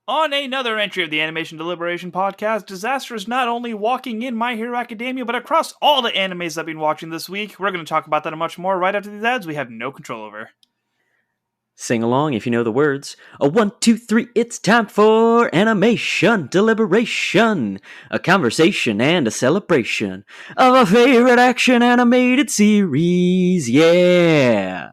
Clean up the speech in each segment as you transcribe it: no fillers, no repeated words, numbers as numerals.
On another entry of the Animation Deliberation podcast, disaster is not only walking in My Hero Academia, but across all the animes I've been watching this week. We're going to talk about that and much more right after these ads we have no control over. Sing along if you know the words. A 1, 2, 3, it's time for Animation Deliberation. A conversation and a celebration of a favorite action animated series. Yeah.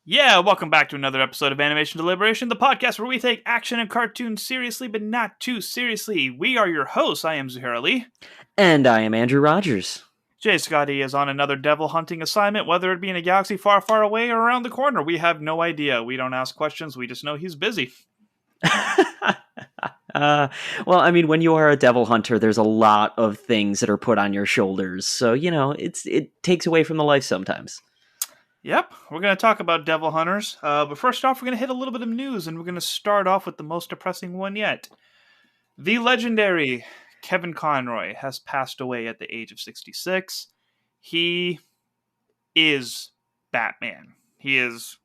Yeah, welcome back to another episode of Animation Deliberation, the podcast where we take action and cartoons seriously, but not too seriously. We are your hosts. I am Zuhair. And I am Andrew Rogers. Jay Scotty is on another devil hunting assignment, whether it be in a galaxy far, far away or around the corner. We have no idea. We don't ask questions. We just know he's busy. Well, I mean, when you are a devil hunter, there's a lot of things that are put on your shoulders. So, it takes away from the life sometimes. Yep, we're going to talk about devil hunters. But first off, we're going to hit a little bit of news, and we're going to start off with the most depressing one yet. The legendary Kevin Conroy has passed away at the age of 66. He is Batman. He is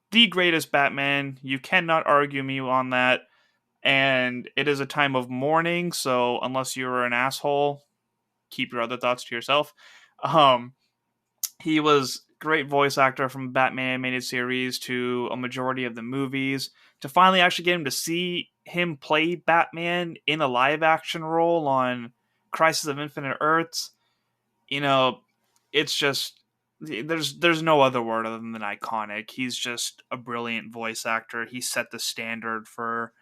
the greatest Batman. You cannot argue me on that. And it is a time of mourning, so unless you're an asshole, keep your other thoughts to yourself. He was great voice actor from Batman animated series to a majority of the movies. To finally actually get him to see him play Batman in a live action role on Crisis of Infinite Earths, it's just there's no other word other than iconic. He's just a brilliant voice actor. He set the standard for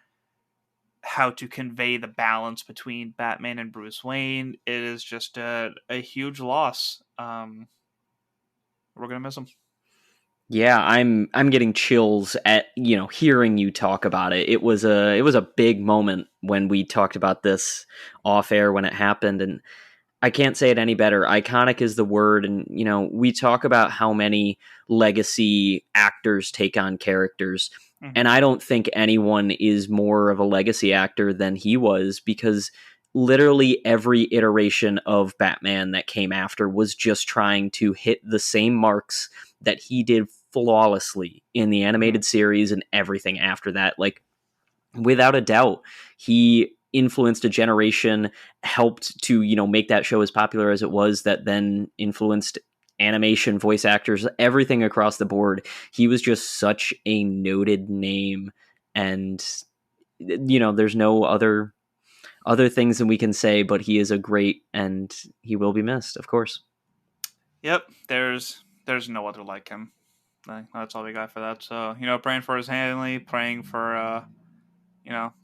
how to convey the balance between Batman and Bruce Wayne. It is just a huge loss. We're gonna miss him. Yeah, I'm getting chills at hearing you talk about it. It was a big moment when we talked about this off air when it happened, and I can't say it any better. Iconic is the word, and we talk about how many legacy actors take on characters, and I don't think anyone is more of a legacy actor than he was, because literally every iteration of Batman that came after was just trying to hit the same marks that he did flawlessly in the animated series and everything after that. Like, without a doubt, he influenced a generation, helped to, make that show as popular as it was, that then influenced animation, voice actors, everything across the board. He was just such a noted name, and there's no other things than we can say, but he is a great, and he will be missed, of course. Yep, there's no other like him. That's all we got for that. So, praying for his family, praying for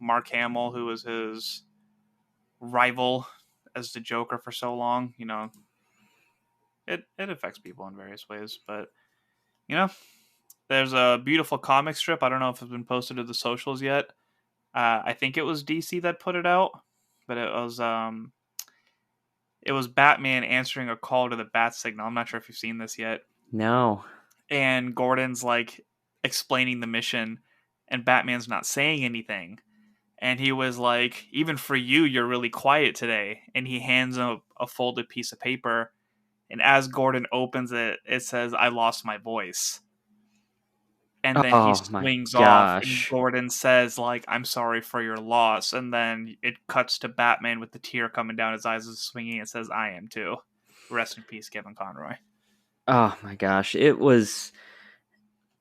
Mark Hamill, who was his rival as the Joker for so long. It affects people in various ways, but there's a beautiful comic strip. I don't know if it's been posted to the socials yet. I think it was DC that put it out, but it was Batman answering a call to the bat signal. I'm not sure if you've seen this yet. No. And Gordon's like explaining the mission, and Batman's not saying anything. And he was like, "Even for you, you're really quiet today." And he hands him a folded piece of paper. And as Gordon opens it, it says, "I lost my voice." And then he Oh my swings off, and gosh. Gordon says, like, "I'm sorry for your loss." And then it cuts to Batman with the tear coming down his eyes, swinging. It says, "I am too." Rest in peace, Kevin Conroy. Oh my gosh. It was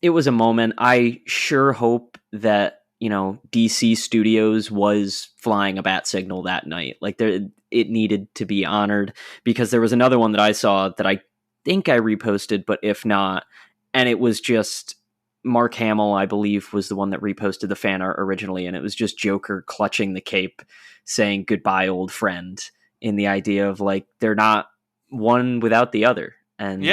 a moment. I sure hope that, DC Studios was flying a bat signal that night. Like, it needed to be honored, because there was another one that I saw that I think I reposted, but if not, and it was just Mark Hamill, I believe, was the one that reposted the fan art originally, and it was just Joker clutching the cape, saying goodbye, old friend, in the idea of, like, they're not one without the other. And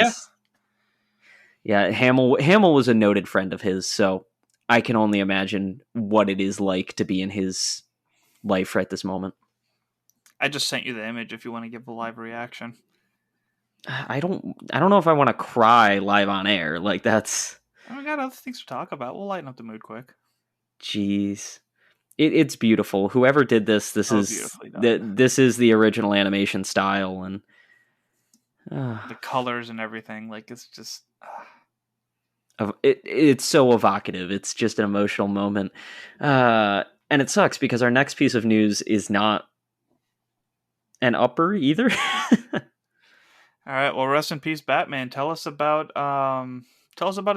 yeah, Hamill was a noted friend of his, so I can only imagine what it is like to be in his life right this moment. I just sent you the image if you want to give a live reaction. I don't know if I want to cry live on air. Like, that's... We got other things to talk about. We'll lighten up the mood quick. Jeez. It's beautiful. Whoever did this is this is the original animation style, and the colors and everything. Like, it's just it's so evocative. It's just an emotional moment. And it sucks because our next piece of news is not an upper either. All right. Well, rest in peace, Batman. Tell us about a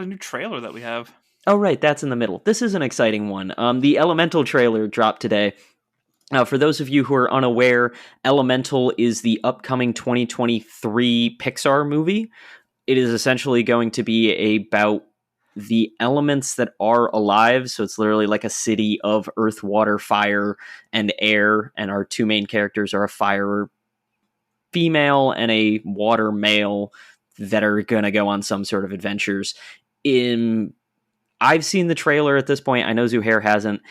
new trailer that we have. Oh, right, that's in the middle. This is an exciting one. The Elemental trailer dropped today. For those of you who are unaware, Elemental is the upcoming 2023 Pixar movie. It is essentially going to be about the elements that are alive. So it's literally like a city of earth, water, fire, and air. And our two main characters are a fire female and a water male that are going to go on some sort of adventures. I've seen the trailer at this point. I know Zuhair hasn't.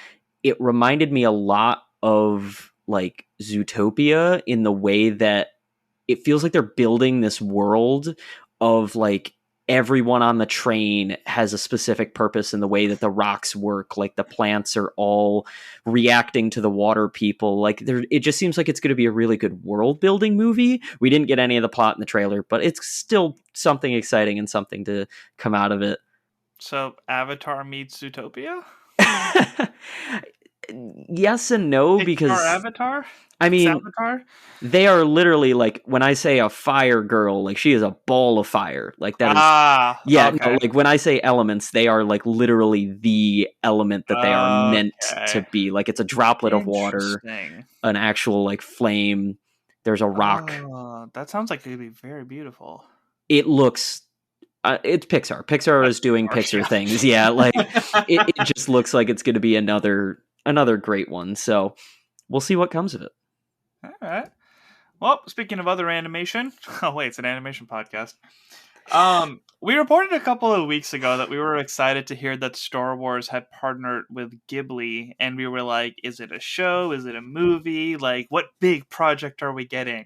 It reminded me a lot of like Zootopia in the way that it feels like they're building this world of like everyone on the train has a specific purpose in the way that the rocks work. Like the plants are all reacting to the water people. Like it just seems like it's going to be a really good world building movie. We didn't get any of the plot in the trailer, but it's still something exciting and something to come out of it. So, Avatar meets Zootopia? Yes and no, Pixar because Avatar? I mean, Avatar? they are literally like when I say a fire girl, like she is a ball of fire. Like that is Okay. no, like when I say elements, they are like literally the element that they are meant to Okay. be. Like it's a droplet of water, Interesting. an actual like flame. There's a rock. Oh, that sounds like it'd be very beautiful. It looks it's Pixar. Pixar is doing Pixar things. Yeah, like it just looks like it's going to be another great one. So we'll see what comes of it. All right. Well, speaking of other animation, oh wait, it's an animation podcast. We reported a couple of weeks ago that we were excited to hear that Star Wars had partnered with Ghibli, and we were like, is it a show? Is it a movie? Like, what big project are we getting?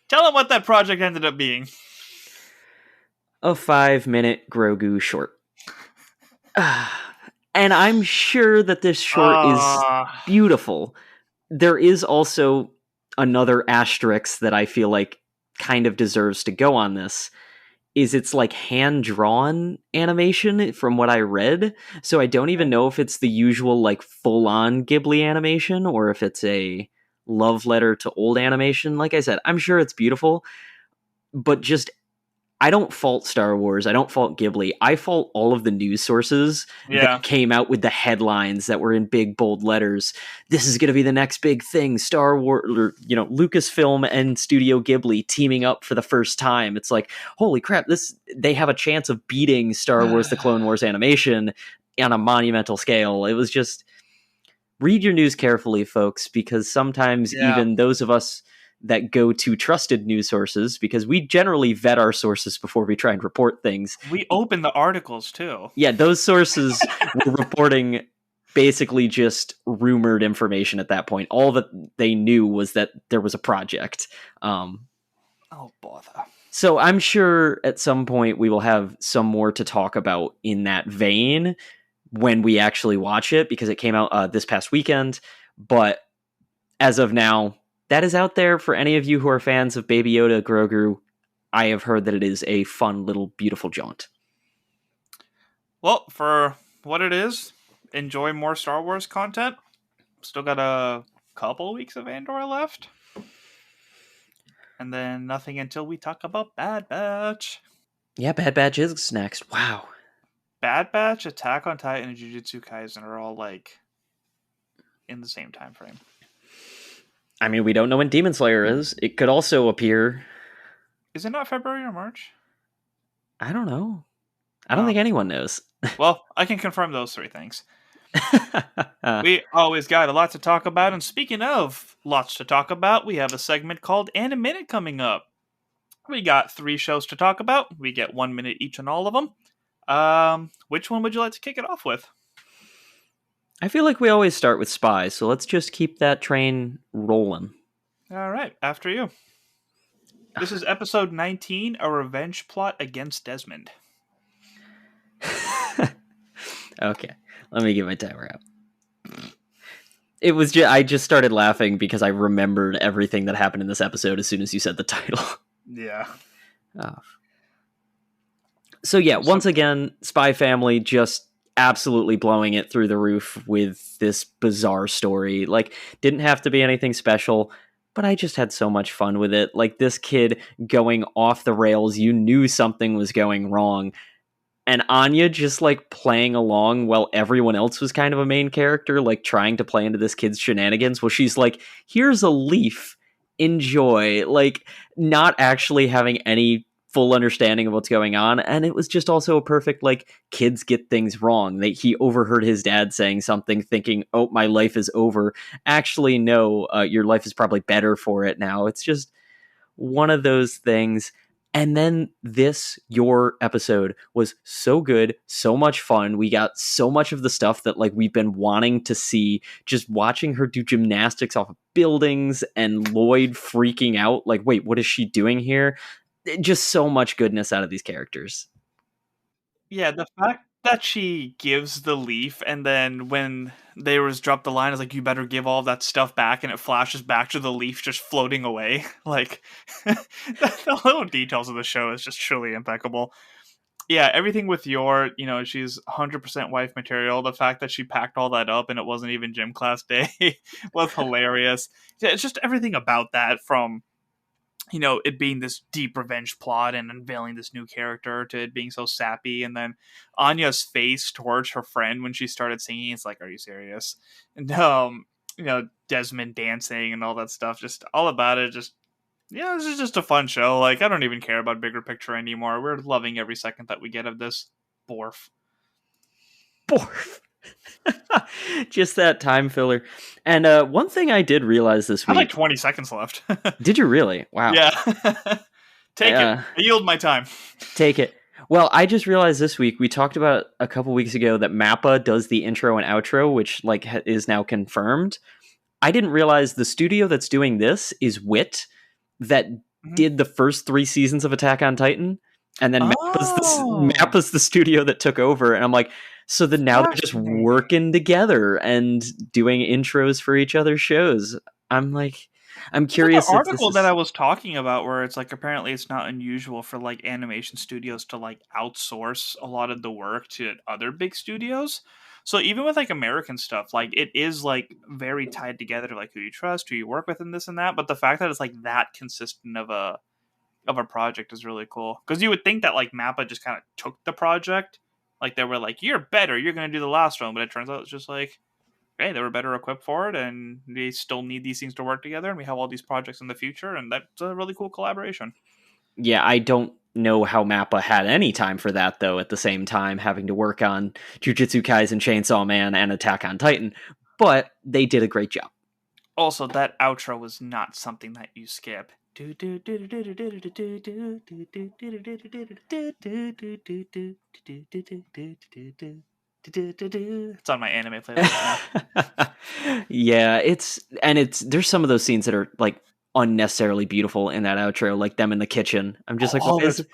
Tell them what that project ended up being. A 5-minute Grogu short. And I'm sure that this short is beautiful. There is also another asterisk that I feel like kind of deserves to go on this. Is it's like hand-drawn animation from what I read. So I don't even know if it's the usual like full-on Ghibli animation or if it's a love letter to old animation. Like I said, I'm sure it's beautiful, but just I don't fault Star Wars. I don't fault Ghibli. I fault all of the news sources that came out with the headlines that were in big, bold letters. This is going to be the next big thing. Star Wars, or, Lucasfilm and Studio Ghibli teaming up for the first time. It's like, holy crap, they have a chance of beating Star Wars, the Clone Wars animation on a monumental scale. It was just, read your news carefully, folks, because sometimes even those of us that go to trusted news sources, because we generally vet our sources before we try and report things. We open the articles too. Yeah, those sources were reporting basically just rumored information at that point. All that they knew was that there was a project. Oh, bother. So I'm sure at some point we will have some more to talk about in that vein when we actually watch it, because it came out this past weekend. But as of now, that is out there for any of you who are fans of Baby Yoda Grogu. I have heard that it is a fun little beautiful jaunt. Well, for what it is, enjoy more Star Wars content. Still got a couple weeks of Andor left. And then nothing until we talk about Bad Batch. Yeah, Bad Batch is next. Wow. Bad Batch, Attack on Titan, and Jujutsu Kaisen are all like in the same time frame. I mean, we don't know when Demon Slayer is. It could also appear. Is it not February or March? I don't know. I don't think anyone knows. Well, I can confirm those three things. We always got a lot to talk about. And speaking of lots to talk about, we have a segment called And a Minute coming up. We got 3 shows to talk about. We get 1 minute each on all of them. Which one would you like to kick it off with? I feel like we always start with Spy, so let's just keep that train rolling. All right, after you. This is episode 19, A Revenge Plot Against Desmond. Okay, let me get my timer out. It was I just started laughing because I remembered everything that happened in this episode as soon as you said the title. Yeah. So yeah, once again, Spy Family just absolutely blowing it through the roof with this bizarre story. Like, didn't have to be anything special, but I just had so much fun with it. Like, this kid going off the rails, you knew something was going wrong. And Anya just like playing along while everyone else was kind of a main character, like trying to play into this kid's shenanigans. Well, she's like, here's a leaf, enjoy, like not actually having any full understanding of what's going on. And it was just also a perfect, like, kids get things wrong. That he overheard his dad saying something, thinking, oh, my life is over. Actually, no, your life is probably better for it now. It's just one of those things. And then your episode was so good, so much fun. We got so much of the stuff that like we've been wanting to see, just watching her do gymnastics off of buildings and Lloyd freaking out like, wait, what is she doing here? Just so much goodness out of these characters. Yeah, the fact that she gives the leaf, and then when they was dropped the line, is like, "You better give all of that stuff back," and it flashes back to the leaf just floating away. Like the little details of the show is just truly impeccable. Yeah, everything with she's 100% wife material. The fact that she packed all that up and it wasn't even gym class day was hilarious. Yeah, it's just everything about that, from it being this deep revenge plot and unveiling this new character, to it being so sappy, and then Anya's face towards her friend when she started singing. It's like, are you serious? And Desmond dancing and all that stuff, just all about it. Just, yeah, this is just a fun show. Like, I don't even care about bigger picture anymore. We're loving every second that we get of this. Borf. Borf. Just that time filler. And one thing I did realize this I have like week. 20 seconds left. Did you really? Wow. Yeah. Take it. I yield my time. Take it. Well, I just realized this week, we talked about a couple weeks ago that Mappa does the intro and outro, which like is now confirmed. I didn't realize the studio that's doing this is Wit, that did the first 3 seasons of Attack on Titan, and then Mappa's the studio that took over. And I'm like, so then now they're just working together and doing intros for each other's shows. I'm like, I'm curious. The article that I was talking about, where it's like, apparently it's not unusual for like animation studios to like outsource a lot of the work to other big studios. So even with like American stuff, like it is like very tied together to like who you trust, who you work with, and this and that. But the fact that it's like that consistent of a project is really cool, because you would think that like Mappa just kind of took the project, like they were like, you're better, you're gonna do the last one, but it turns out it's just like, hey, they were better equipped for it, and they still need these things to work together, and we have all these projects in the future, and that's a really cool collaboration. Yeah, I don't know how Mappa had any time for that, though, at the same time, having to work on Jujutsu Kaisen, Chainsaw Man, and Attack on Titan, but they did a great job. Also, that outro was not something that you skip. It's on my anime playlist now. Yeah, there's some of those scenes that are like unnecessarily beautiful in that outro, like them in the kitchen. I'm just like,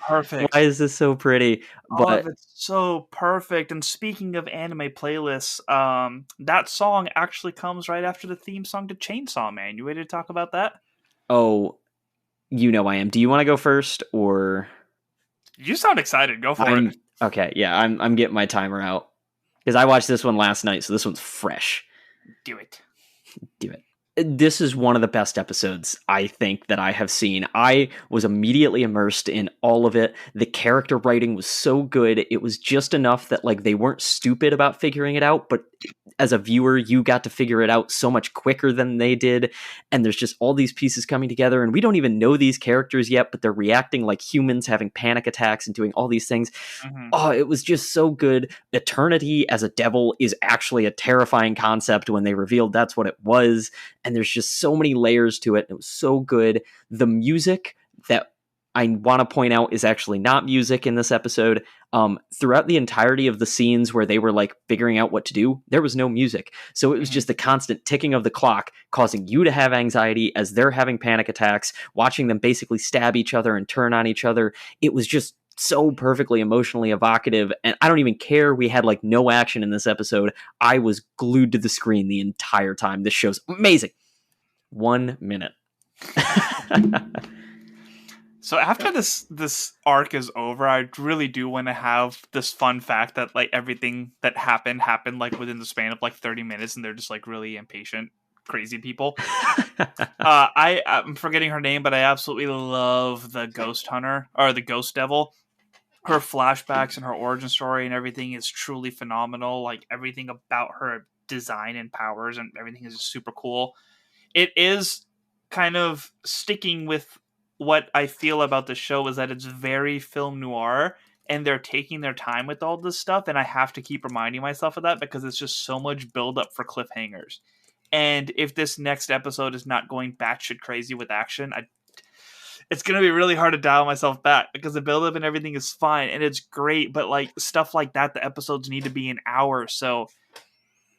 perfect. Why is this so pretty? But it's so perfect. And speaking of anime playlists, that song actually comes right after the theme song to Chainsaw Man. You ready to talk about that? Oh, you know I am. Do you want to go first, or you sound excited? Go for it. Okay, yeah, I'm getting my timer out because I watched this one last night, so this one's fresh. Do it. This is one of the best episodes, I think, that I have seen. I was immediately immersed in all of it. The character writing was so good. It was just enough that like they weren't stupid about figuring it out, but as a viewer, you got to figure it out so much quicker than they did. And there's just all these pieces coming together, and we don't even know these characters yet, but they're reacting like humans, having panic attacks and doing all these things. Mm-hmm. Oh, it was just so good. Eternity as a devil is actually a terrifying concept when they revealed that's what it was. And there's just so many layers to it. It was so good. The music that I want to point out is actually not music in this episode. Throughout the entirety of the scenes where they were like figuring out what to do, there was no music. So it was just the constant ticking of the clock, causing you to have anxiety as they're having panic attacks, watching them basically stab each other and turn on each other. It was just so perfectly emotionally evocative. And I don't even care we had like no action in this episode. I was glued to the screen the entire time. This show's amazing. 1 minute. So after this arc is over, I really do want to have this fun fact that like everything that happened like within the span of like 30 minutes, and they're just like really impatient, crazy people. I'm forgetting her name, but I absolutely love the ghost hunter or the ghost devil. Her flashbacks and her origin story and everything is truly phenomenal. Like everything about her design and powers and everything is super cool. It is kind of sticking with what I feel about the show is that it's very film noir and they're taking their time with all this stuff, and I have to keep reminding myself of that because it's just so much build up for cliffhangers. And if this next episode is not going batshit crazy with action, it's gonna be really hard to dial myself back because the build up and everything is fine and it's great, but like stuff like that, the episodes need to be an hour. So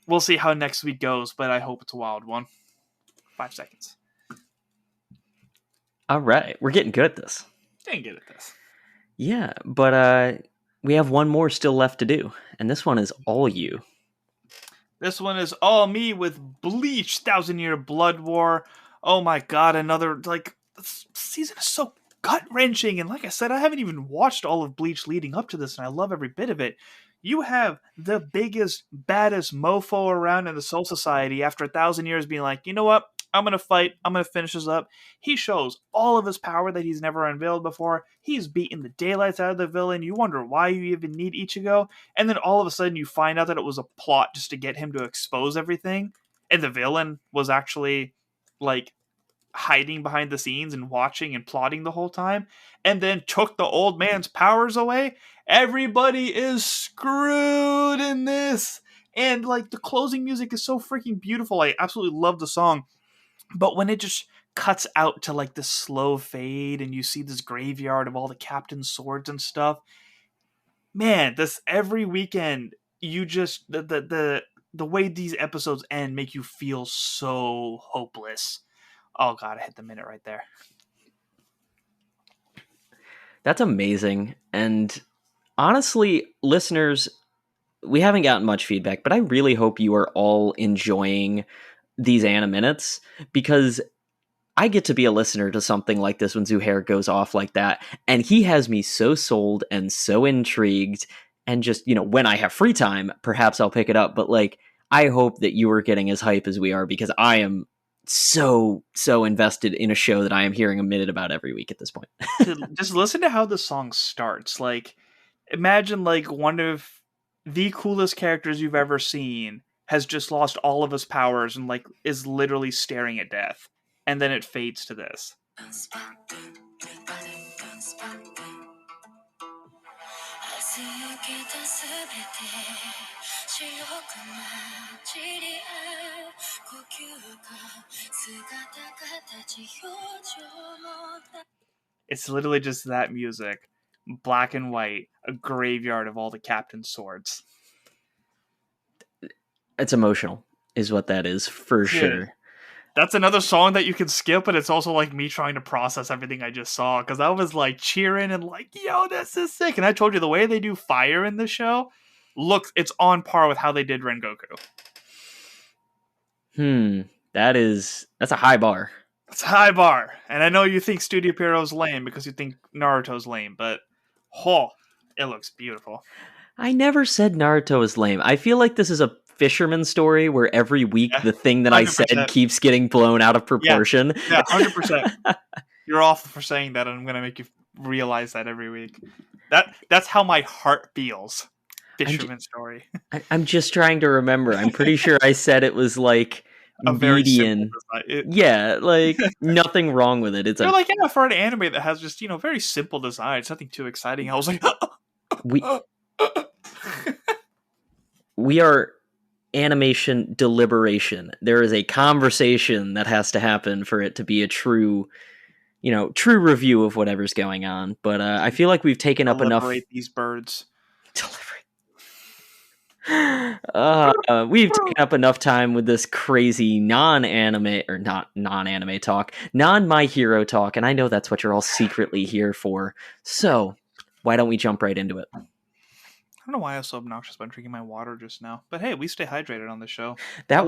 we'll see how next week goes, but I hope it's a wild one. 5 seconds. All right, we're getting good at this. Didn't get at this. Yeah, but we have one more still left to do, and this one is all you. This one is all me with Bleach 1,000-Year Blood War. Oh my god, another, like, this season is so gut-wrenching, and like I said, I haven't even watched all of Bleach leading up to this, and I love every bit of it. You have the biggest, baddest mofo around in the Soul Society after 1,000 years being like, you know what? I'm going to fight. I'm going to finish this up. He shows all of his power that he's never unveiled before. He's beaten the daylights out of the villain. You wonder why you even need Ichigo. And then all of a sudden you find out that it was a plot just to get him to expose everything. And the villain was actually like hiding behind the scenes and watching and plotting the whole time. And then took the old man's powers away. Everybody is screwed in this. And like the closing music is so freaking beautiful. I absolutely love the song. But when it just cuts out to like this slow fade and you see this graveyard of all the captain's swords and stuff, man, this every weekend you just the way these episodes end make you feel so hopeless. Oh god, I hit the minute right there. That's amazing. And honestly, listeners, we haven't gotten much feedback, but I really hope you are all enjoying these Minutes because I get to be a listener to something like this when Zuhair goes off like that, and he has me so sold and so intrigued. And just, when I have free time, perhaps I'll pick it up. But like, I hope that you are getting as hype as we are because I am so invested in a show that I am hearing a minute about every week at this point. Just listen to how the song starts. Like, imagine like one of the coolest characters you've ever seen has just lost all of his powers and like is literally staring at death. And then it fades to this. It's literally just that music, black and white, a graveyard of all the captain's swords. It's emotional, is what that is, for sure. That's another song that you can skip, but it's also like me trying to process everything I just saw because I was like cheering and like, yo, this is sick. And I told you the way they do fire in this show, look, it's on par with how they did Rengoku. That's a high bar. It's a high bar. And I know you think Studio Pierrot's lame because you think Naruto's lame, but it looks beautiful. I never said Naruto is lame. I feel like this is a fisherman story where every week the thing that 100%. I said keeps getting blown out of proportion. Yeah 100%. You're awful for saying that, and I'm going to make you realize that every week. That's how my heart feels. Fisherman story. I'm just trying to remember. I'm pretty sure I said it was like a median. Yeah, like nothing wrong with it. It's like, yeah, for an anime that has just, very simple design, it's nothing too exciting. I was like, we are animation deliberation. There is a conversation that has to happen for it to be a true review of whatever's going on. But I feel like we've taken up enough. These birds. We've taken up enough time with this crazy non-anime or not non-anime talk, non-My Hero talk, and I know that's what you're all secretly here for. So why don't we jump right into it? I don't know why I was so obnoxious about drinking my water just now, but hey, we stay hydrated on the show. That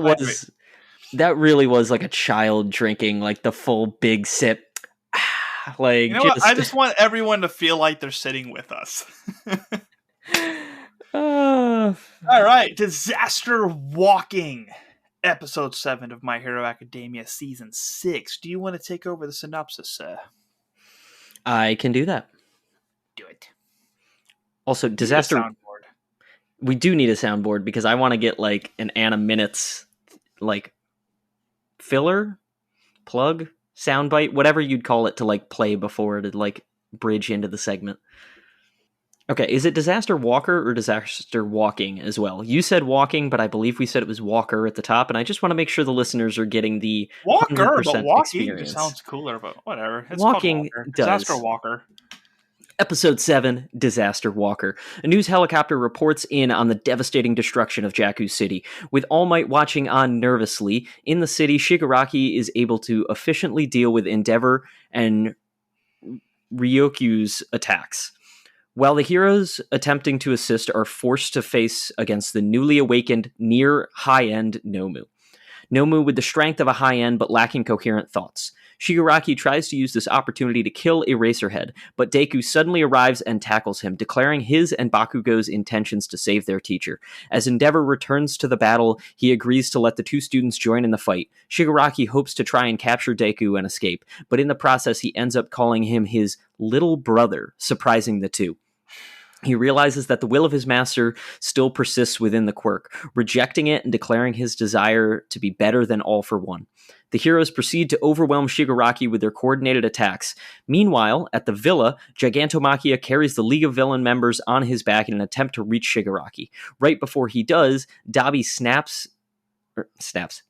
really was like a child drinking like the full big sip. You Like, know what? I just just want everyone to feel like they're sitting with us. uh, All right, Disaster Walking, episode 7 of My Hero Academia, season 6. Do you want to take over the synopsis, sir? I can do that. Do it. Also, You need a disaster. soundboard. We do need a soundboard because I want to get like an Anna Minutes like filler, plug, soundbite, whatever you'd call it to like play before to like bridge into the segment. Okay, is it Disaster Walker or Disaster Walking as well? You said walking, but I believe we said it was Walker at the top, and I just want to make sure the listeners are getting the Walker, but 100% walking just experience. sounds cooler, but whatever. It's called Walking Walker. Disaster does. Walker. Episode 7, Disaster Walker. A news helicopter reports in on the devastating destruction of Jakku City. With All Might watching on nervously, in the city, Shigaraki is able to efficiently deal with Endeavor and Ryoku's attacks. While the heroes attempting to assist are forced to face against the newly awakened near high-end Nomu. Nomu with the strength of a high-end but lacking coherent thoughts. Shigaraki tries to use this opportunity to kill Eraserhead, but Deku suddenly arrives and tackles him, declaring his and Bakugo's intentions to save their teacher. As Endeavor returns to the battle, he agrees to let the two students join in the fight. Shigaraki hopes to try and capture Deku and escape, but in the process he ends up calling him his little brother, surprising the two. He realizes that the will of his master still persists within the quirk, rejecting it and declaring his desire to be better than All for One. The heroes proceed to overwhelm Shigaraki with their coordinated attacks. Meanwhile, at the villa, Gigantomachia carries the League of Villain members on his back in an attempt to reach Shigaraki. Right before he does, Dabi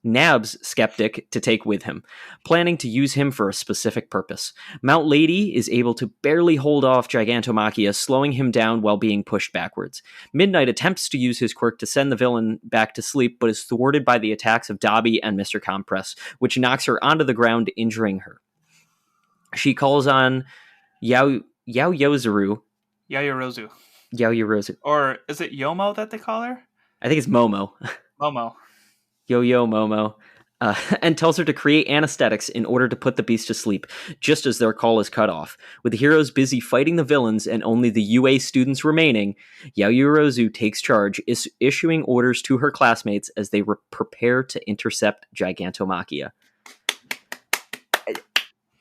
nabs Skeptic to take with him, planning to use him for a specific purpose. Mount Lady is able to barely hold off Gigantomachia, slowing him down while being pushed backwards. Midnight attempts to use his quirk to send the villain back to sleep, but is thwarted by the attacks of Dabi and Mr. Compress, which knocks her onto the ground, injuring her. She calls on Yaoyorozu. Yaoyorozu. Or is it Yomo that they call her? I think it's Momo. Momo. Yo Momo, and tells her to create anesthetics in order to put the beast to sleep, just as their call is cut off. With the heroes busy fighting the villains and only the UA students remaining, Yaoyorozu takes charge, issuing orders to her classmates as they prepare to intercept Gigantomachia.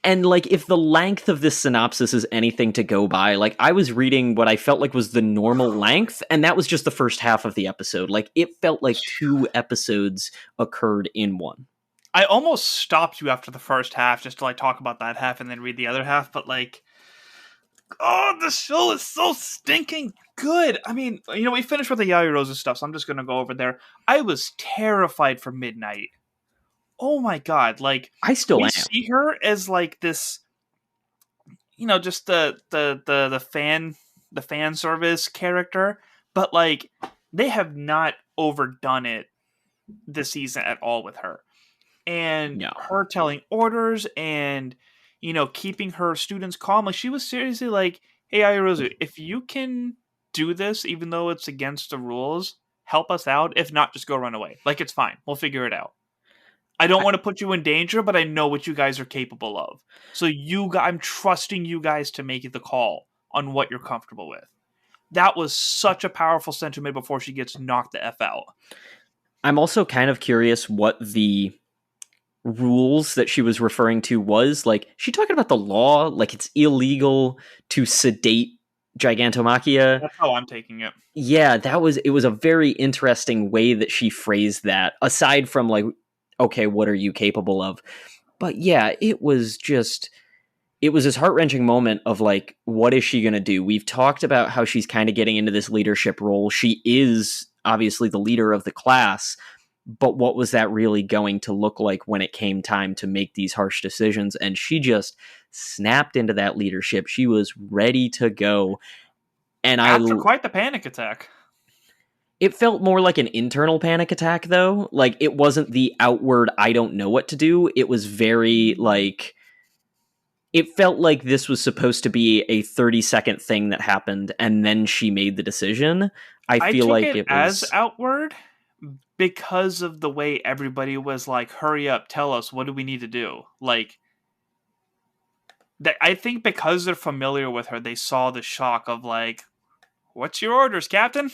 And, like, if the length of this synopsis is anything to go by, like, I was reading what I felt like was the normal length, and that was just the first half of the episode. Like, it felt like 2 episodes occurred in one. I almost stopped you after the first half just to, like, talk about that half and then read the other half, but, like, oh, the show is so stinking good. I mean, you know, we finished with the Yaoyorozu stuff, so I'm just gonna go over there. I was terrified for Midnight. Oh my god, like, I still we am. see her as like this, you know, just the fan service character, but like they have not overdone it this season at all with her. And No. her telling orders and, you know, keeping her students calm. Like, she was seriously like, hey, Ayurozu, if you can do this, even though it's against the rules, help us out. If not, just go run away. Like, it's fine. We'll figure it out. I don't want to put you in danger, but I know what you guys are capable of. So I'm trusting you guys to make the call on what you're comfortable with. That was such a powerful sentiment before she gets knocked the F out. I'm also kind of curious what the rules that she was referring to was. Like, she talking about the law? Like, it's illegal to sedate Gigantomachia? That's how I'm taking it. Yeah, it was a very interesting way that she phrased that, aside from like, okay, what are you capable of? But yeah, it was this heart-wrenching moment of like, what is she going to do? We've talked about how she's kind of getting into this leadership role. She is obviously the leader of the class, but what was that really going to look like when it came time to make these harsh decisions? And she just snapped into that leadership. She was ready to go. And after quite the panic attack. It felt more like an internal panic attack, though. Like, it wasn't the outward, I don't know what to do. It was very, like... It felt like this was supposed to be a 30-second thing that happened, and then she made the decision. I feel like it was... as outward because of the way everybody was like, hurry up, tell us, what do we need to do? Like, that I think because they're familiar with her, they saw the shock of like, "What's your orders, Captain?"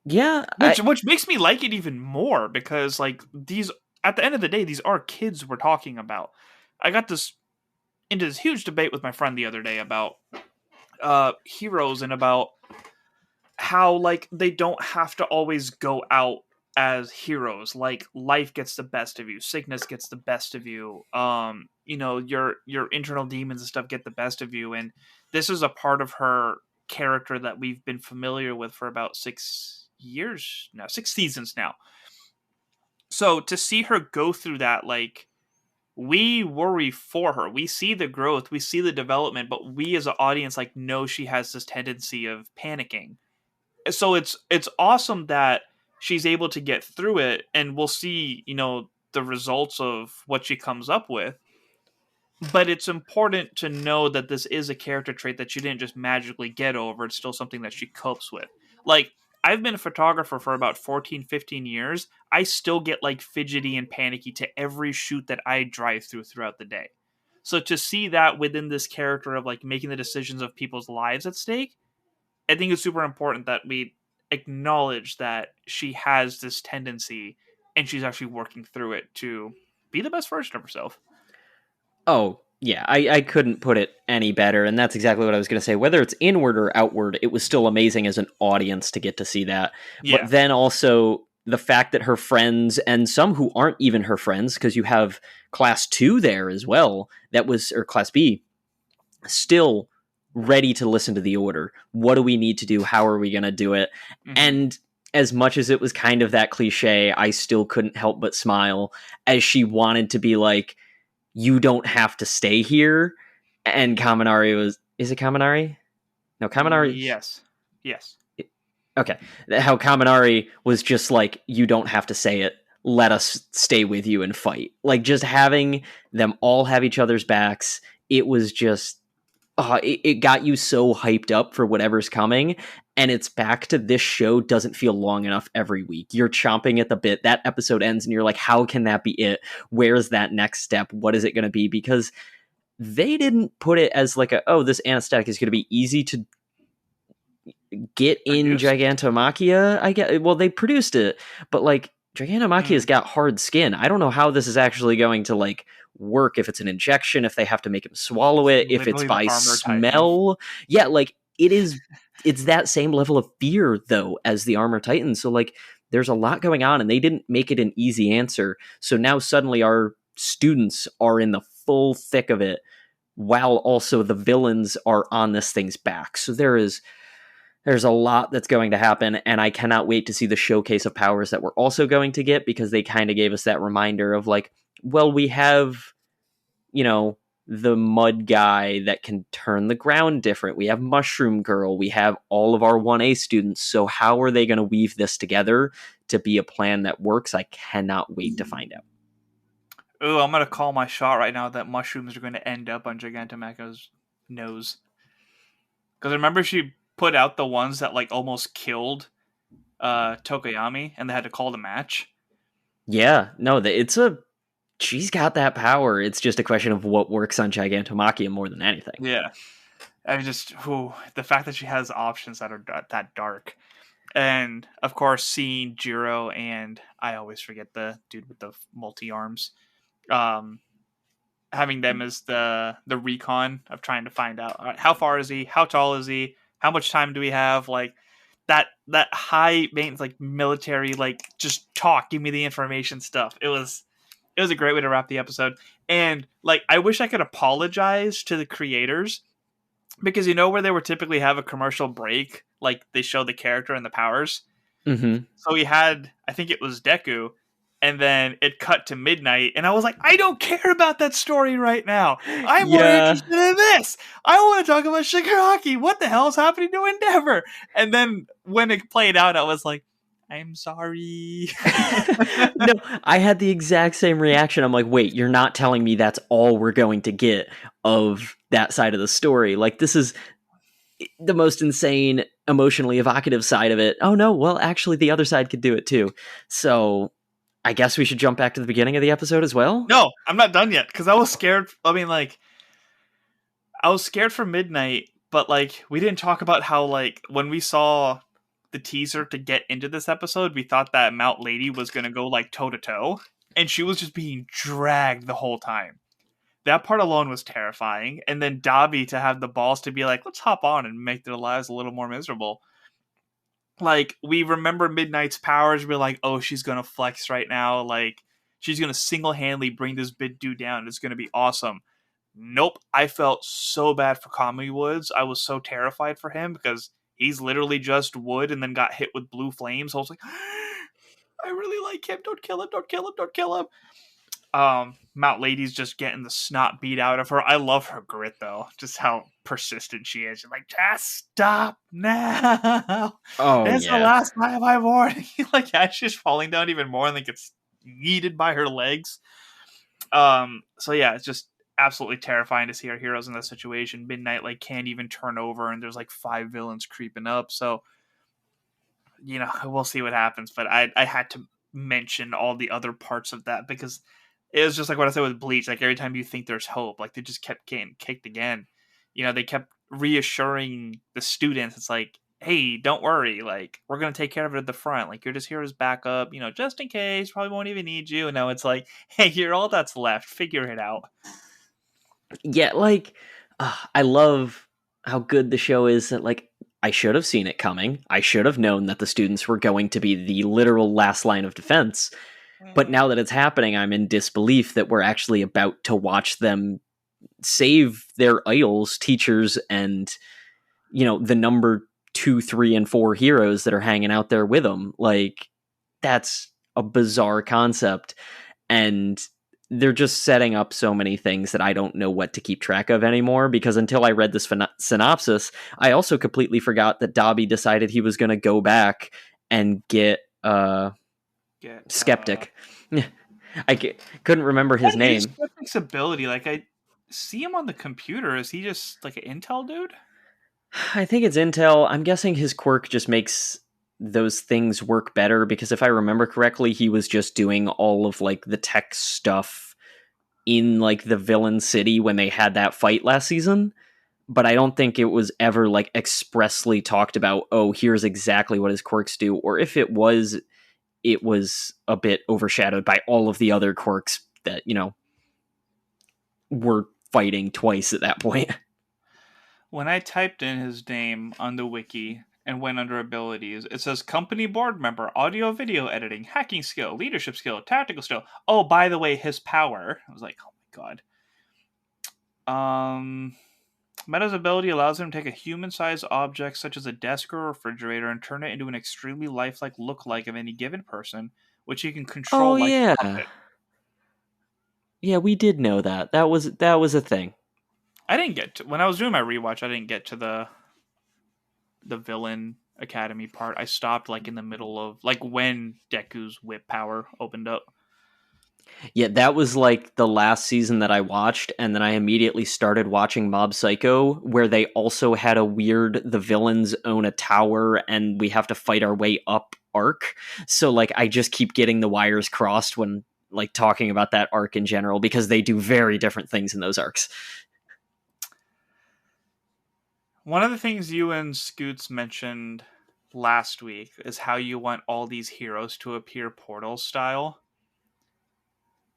Yeah, Which makes me like it even more because like these at the end of the day, these are kids we're talking about. I got this into this huge debate with my friend the other day about heroes and about how like they don't have to always go out as heroes. Like life gets the best of you, sickness gets the best of you, you know, your internal demons and stuff get the best of you. And this is a part of her character that we've been familiar with for about 6 years now, 6 seasons now. So to see her go through that, like, we worry for her. We see the growth, we see the development, but we as an audience like know she has this tendency of panicking. So it's awesome that she's able to get through it, and we'll see, you know, the results of what she comes up with. But it's important to know that this is a character trait that she didn't just magically get over. It's still something that she copes with. Like, I've been a photographer for about 14, 15 years. I still get like fidgety and panicky to every shoot that I drive through throughout the day. So to see that within this character of like making the decisions of people's lives at stake, I think it's super important that we acknowledge that she has this tendency and she's actually working through it to be the best version of herself. Oh, yeah, I couldn't put it any better, and that's exactly what I was going to say. Whether it's inward or outward, it was still amazing as an audience to get to see that. But Yeah. then also the fact that her friends, and some who aren't even her friends, because you have Class 2 there as well, that was, or Class B, still ready to listen to the order. What do we need to do? How are we going to do it? Hmm. And as much as it was kind of that cliche, I still couldn't help but smile as she wanted to be like, you don't have to stay here. And Kaminari was, is it Kaminari? No, Kaminari's, Yes. Yes. okay. How Kaminari was just like, you don't have to say it. Let us stay with you and fight. Like, just having them all have each other's backs, it was just, it got you so hyped up for whatever's coming. And it's back to this show doesn't feel long enough every week. You're chomping at the bit. That episode ends and you're like, how can that be it? Where's that next step? What is it going to be? Because they didn't put it as like a, oh, this anesthetic is going to be easy to get in Produce? Gigantomachia. I get, well, they produced it, but like Gigantomachia's Mm. got hard skin. I don't know how this is actually going to like work, if it's an injection, if they have to make him swallow It's it, if it's literally the by armor titan. smell. Yeah, like it is, it's that same level of fear though as the armor titan. So like there's a lot going on and they didn't make it an easy answer. So now suddenly our students are in the full thick of it while also the villains are on this thing's back. So there's a lot that's going to happen, and I cannot wait to see the showcase of powers that we're also going to get, because they kind of gave us that reminder of like, well, we have, you know, the mud guy that can turn the ground different. We have Mushroom Girl. We have all of our 1A students. So how are they going to weave this together to be a plan that works? I cannot wait to find out. Ooh, I'm gonna call my shot right now that mushrooms are going to end up on Gigantomachia's nose. Because remember she put out the ones that like almost killed Tokoyami, and they had to call the match. Yeah, no, it's a, she's got that power. It's just a question of what works on Gigantomachia more than anything. Yeah. I mean, just the fact that she has options that are that dark, and of course seeing Jiro and I always forget the dude with the multi arms, um, having them as the recon of trying to find out, all right, how far is he, how tall is he, how much time do we have, like that high maintenance like military like just talk, give me the information stuff. It was a great way to wrap the episode, and like I wish I could apologize to the creators because you know where they would typically have a commercial break, like they show the character and the powers. Mm-hmm. So we had, I think it was Deku, and then it cut to midnight, and I was like, I don't care about that story right now. I'm more Yeah. interested in this. I want to talk about Shigaraki. What the hell is happening to Endeavor? And then when it played out, I was like, I'm sorry. No, I had the exact same reaction. I'm like, wait, you're not telling me that's all we're going to get of that side of the story. Like, this is the most insane, emotionally evocative side of it. Oh no, well, actually, the other side could do it too. So I guess we should jump back to the beginning of the episode as well. No, I'm not done yet because I was scared. I mean, like, I was scared for Midnight, but like we didn't talk about how like when we saw the teaser to get into this episode, we thought that Mount Lady was gonna go like toe to toe, and she was just being dragged the whole time. That part alone was terrifying. And then Dobby to have the balls to be like, let's hop on and make their lives a little more miserable. Like, we remember Midnight's powers, we're like, oh, she's gonna flex right now. Like, she's gonna single handedly bring this big dude down. It's gonna be awesome. Nope. I felt so bad for Kamui Woods. I was so terrified for him because he's literally just wood and then got hit with blue flames. I was like, I really like him. Don't kill him. Don't kill him. Don't kill him. Mount Lady's just getting the snot beat out of her. I love her grit though, just how persistent she is. She's like, just stop now. Oh It's the yeah. last time I warn you. Like, as she's falling down even more and then gets yeeted by her legs. So yeah, it's just absolutely terrifying to see our heroes in this situation. Midnight like can't even turn over, and there's like 5 villains creeping up. So we'll see what happens. But I had to mention all the other parts of that because it was just like what I said with Bleach. Like every time you think there's hope, like they just kept getting kicked again. They kept reassuring the students. It's like, hey, don't worry. Like we're gonna take care of it at the front. Like you're just here as backup. Just in case. Probably won't even need you. And now it's like, hey, you're all that's left. Figure it out. Yeah, like I love how good the show is that like I should have seen it coming. I should have known that the students were going to be the literal last line of defense. But now that it's happening, I'm in disbelief that we're actually about to watch them save their idols, teachers, and the number 2, 3, and 4 heroes that are hanging out there with them. Like that's a bizarre concept, and they're just setting up so many things that I don't know what to keep track of anymore, because until I read this synopsis, I also completely forgot that Dobby decided he was going to go back and get Skeptic. Couldn't remember his What is name. Skeptic's ability? Like I see him on the computer. Is he just like an Intel dude? I think it's Intel. I'm guessing his quirk just makes those things work better, because if I remember correctly, he was just doing all of like the tech stuff in like the villain city when they had that fight last season. But I don't think it was ever like expressly talked about, oh, here's exactly what his quirks do. Or if it was a bit overshadowed by all of the other quirks that, were fighting twice at that point. When I typed in his name on the wiki and went under abilities, it says company board member, audio video editing, hacking skill, leadership skill, tactical skill. Oh, by the way, his power. I was like, oh my god. Meta's ability allows him to take a human-sized object such as a desk or a refrigerator and turn it into an extremely lifelike look-like of any given person, which he can control Oh like a yeah. puppet. Yeah, we did know that. That was a thing. I didn't get to, when I was doing my rewatch, I didn't get to the villain academy part. I stopped like in the middle of like when Deku's whip power opened up. Yeah, that was like the last season that I watched, and then I immediately started watching Mob Psycho, where they also had a weird the villains own a tower and we have to fight our way up arc. So like I just keep getting the wires crossed when like talking about that arc in general, because they do very different things in those arcs. One of the things you and Scoots mentioned last week is how you want all these heroes to appear Portal style.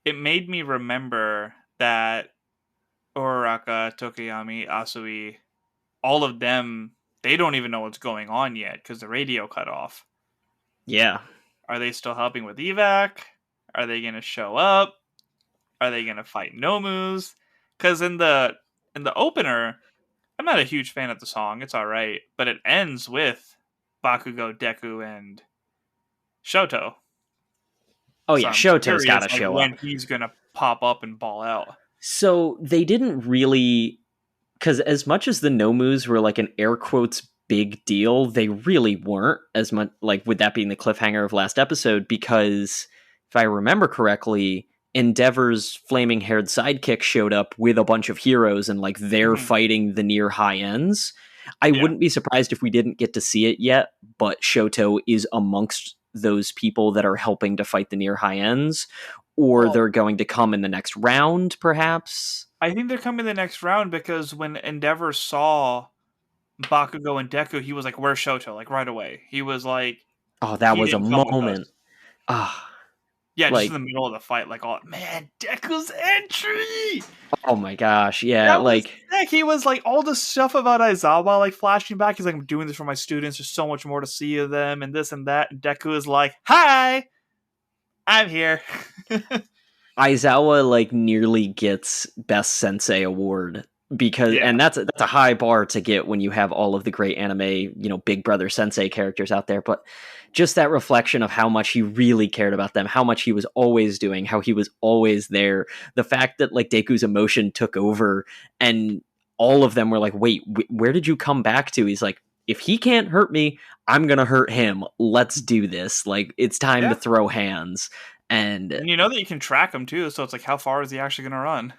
It made me remember that Uraraka, Tokiyami, Asui, all of them, they don't even know what's going on yet because the radio cut off. Yeah. Are they still helping with evac? Are they going to show up? Are they going to fight Nomus? Because in the opener, I'm not a huge fan of the song. It's all right, but it ends with Bakugo, Deku, and Shoto. Oh So yeah, I'm Shoto's got curious, to like show when up. he's gonna pop up and ball out. So they didn't really, because as much as the Nomus were like an air quotes big deal, they really weren't as much, like with that being the cliffhanger of last episode, because if I remember correctly, Endeavor's flaming haired sidekick showed up with a bunch of heroes and like they're fighting the near high ends. I wouldn't be surprised if we didn't get to see it yet, but Shoto is amongst those people that are helping to fight the near high ends, or they're going to come in the next round, perhaps. I think they're coming the next round because when Endeavor saw Bakugo and Deku, he was like, "Where's Shoto?" Like right away. He was like, Oh, that he was a didn't come with moment. us. Ah, Yeah, just in like, the middle of the fight, like, oh man, Deku's entry. oh my gosh, yeah, That was like sick. He was like all the stuff about Aizawa, like flashing back. He's like, I'm doing this for my students. There's so much more to see of them, and this and that. And Deku is like, "Hi, I'm here." Aizawa like nearly gets best sensei award because Yeah, and that's a high bar to get when you have all of the great anime, big brother sensei characters out there, but just that reflection of how much he really cared about them, how much he was always doing, how he was always there, the fact that like Deku's emotion took over and all of them were like, "Wait, where did you come back to?" He's like, "If he can't hurt me, I'm going to hurt him. Let's do this. Like it's time to yeah. throw hands." And And you know that you can track him too, so it's like, how far is he actually going to run?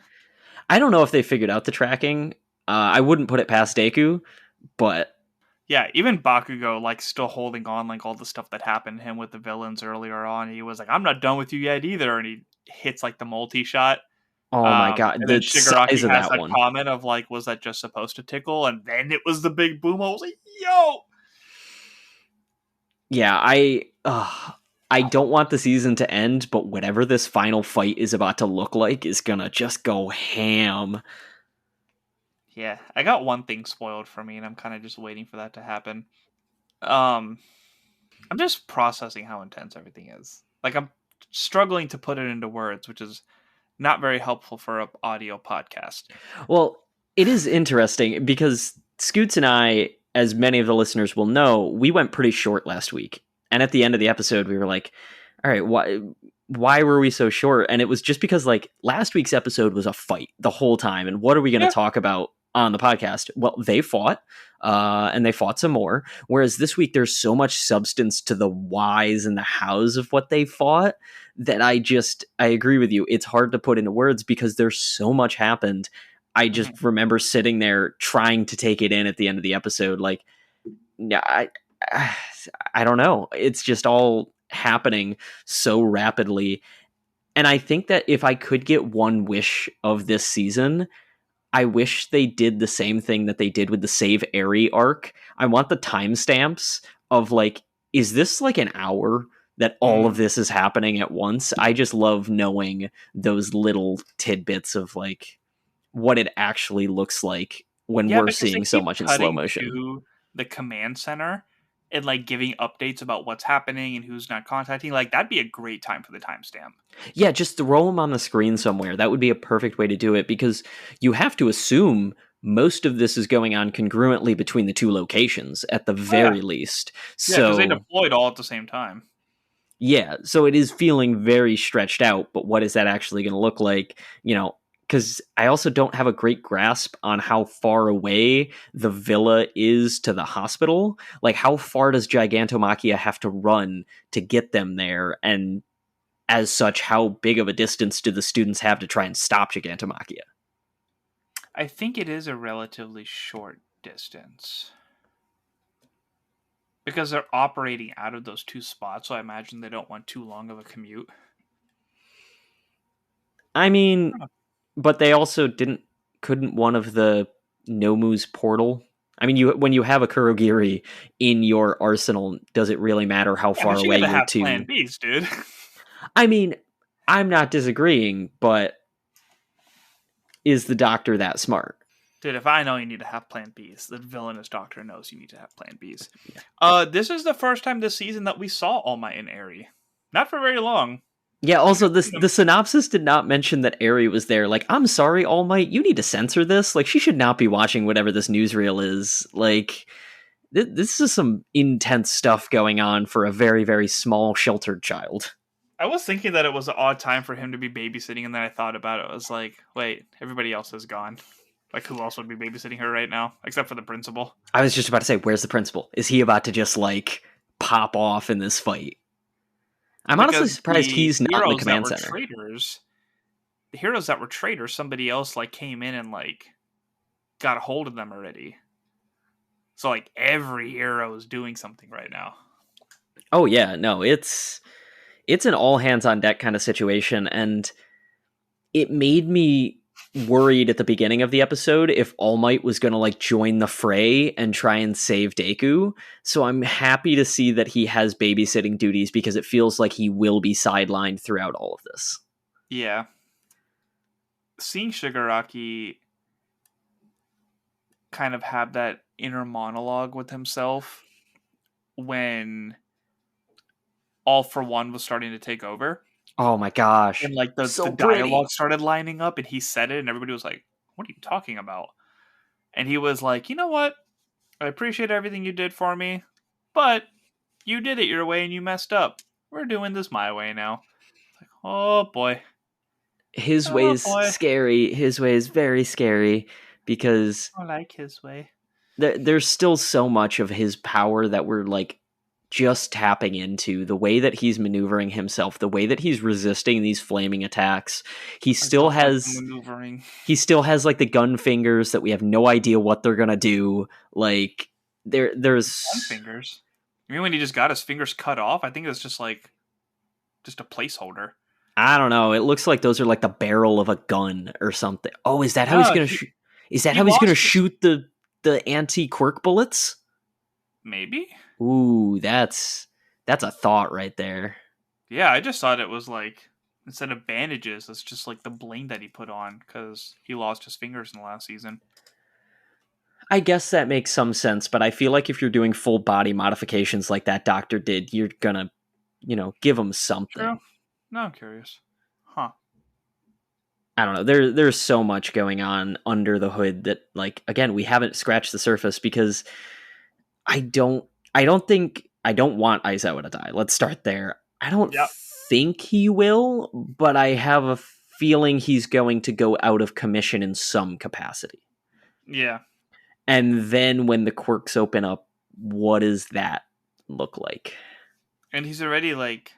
I don't know if they figured out the tracking. I wouldn't put it past Deku, but Yeah, even Bakugo, like, still holding on, like, all the stuff that happened to him with the villains earlier on. He was like, I'm not done with you yet either. And he hits, like, the multi shot. oh my god, And then the size Shigaraki of has that that one. comment of, like, was that just supposed to tickle? And then it was the big boom. I was like, yo! Yeah, I don't want the season to end, but whatever this final fight is about to look like is gonna just go ham. Yeah, I got one thing spoiled for me, and I'm kind of just waiting for that to happen. Um, I'm just processing how intense everything is. Like, I'm struggling to put it into words, which is not very helpful for an audio podcast. Well, it is interesting because Scoots and I, as many of the listeners will know, we went pretty short last week. And at the end of the episode, we were like, all right, why were we so short? And it was just because like last week's episode was a fight the whole time. And what are we going to Yeah. talk about on the podcast? Well, they fought, and they fought some more. Whereas this week, there's so much substance to the whys and the hows of what they fought that I agree with you. It's hard to put into words because there's so much happened. I Mhm. just remember sitting there trying to take it in at the end of the episode. Like, yeah, I don't know. It's just all happening so rapidly. And I think that if I could get one wish of this season, I wish they did the same thing that they did with the Save Airy arc. I want the timestamps of like, is this like an hour that all of Mm. this is happening at once? I just love knowing those little tidbits of like what it actually looks like when Yeah, we're because they seeing so keep much in slow cutting motion. to the command center and like giving updates about what's happening and who's not contacting. Like that'd be a great time for the timestamp. Yeah, just throw them on the screen somewhere. That would be a perfect way to do it because you have to assume most of this is going on congruently between the two locations at the Oh yeah, very least. yeah, because they So, deployed all at the same time. yeah, so it is feeling very stretched out, but what is that actually going to look like? Because I also don't have a great grasp on how far away the villa is to the hospital. Like, how far does Gigantomachia have to run to get them there? And as such, how big of a distance do the students have to try and stop Gigantomachia? I think it is a relatively short distance because they're operating out of those two spots. So I imagine they don't want too long of a commute. I mean, but they also couldn't one of the Nomu's portal. I mean, when you have a Kurogiri in your arsenal, does it really matter how Yeah, far but you away got to your have Plan two? Bs, dude. I mean, I'm not disagreeing, but is the doctor that smart? Dude, if I know you need to have Plan Bs, the villainous doctor knows you need to have Plan Bs. Yeah. This is the first time this season that we saw All Might and Eri. Not for very long. Yeah, We also just this seen the them. synopsis did not mention that Eri was there. Like, I'm sorry, All Might, you need to censor this. Like, she should not be watching whatever this newsreel is. Like, this is some intense stuff going on for a very, very small, sheltered child. I was thinking that it was an odd time for him to be babysitting, and then I thought about it. I was like, wait, everybody else is gone. Like, who else would be babysitting her right now? Except for the principal. I was just about to say, where's the principal? Is he about to just, like, pop off in this fight? I'm honestly Because surprised he's not in the command center. The heroes that were traitors, somebody else, like, came in and, like, got a hold of them already. So, like, every hero is doing something right now. Oh, yeah, no, it's an all hands on deck kind of situation, and it made me worried at the beginning of the episode if All Might was going to like join the fray and try and save Deku. So I'm happy to see that he has babysitting duties because it feels like he will be sidelined throughout all of this. Yeah. Seeing Shigaraki kind of have that inner monologue with himself when All for One was starting to take over. Oh my gosh. And like the So dialogue pretty. started lining up and he said it and everybody was like, "What are you talking about?" And he was like, "You know what? I appreciate everything you did for me, but you did it your way and you messed up. We're doing this my way now." Like, oh boy. His way Oh is boy. scary. His way is very scary because I like his way. there's still so much of his power that we're like just tapping into. The way that he's maneuvering himself, the way that he's resisting these flaming attacks. He I still don't like the has maneuvering. he still has like the gun fingers that we have no idea what they're gonna do. Like Gun there's fingers. You mean when he just got his fingers cut off? I think it's just like just a placeholder. I don't know. It looks like those are like the barrel of a gun or something. Oh, is that how he's No, gonna shoot? Is that he how he's gonna lost his shoot the anti quirk bullets? maybe? Ooh, that's a thought right there. Yeah, I just thought it was like instead of bandages, it's just like the bling that he put on because he lost his fingers in the last season. I guess that makes some sense, but I feel like if you're doing full body modifications like that doctor did, you're gonna, give him True. something. No, I'm curious. Huh. I don't know. There's so much going on under the hood that, like, again, we haven't scratched the surface because I don't I don't want Aizawa to die. Let's start there. I don't Yep. think he will, but I have a feeling he's going to go out of commission in some capacity. Yeah. And then when the quirks open up, what does that look like? And he's already like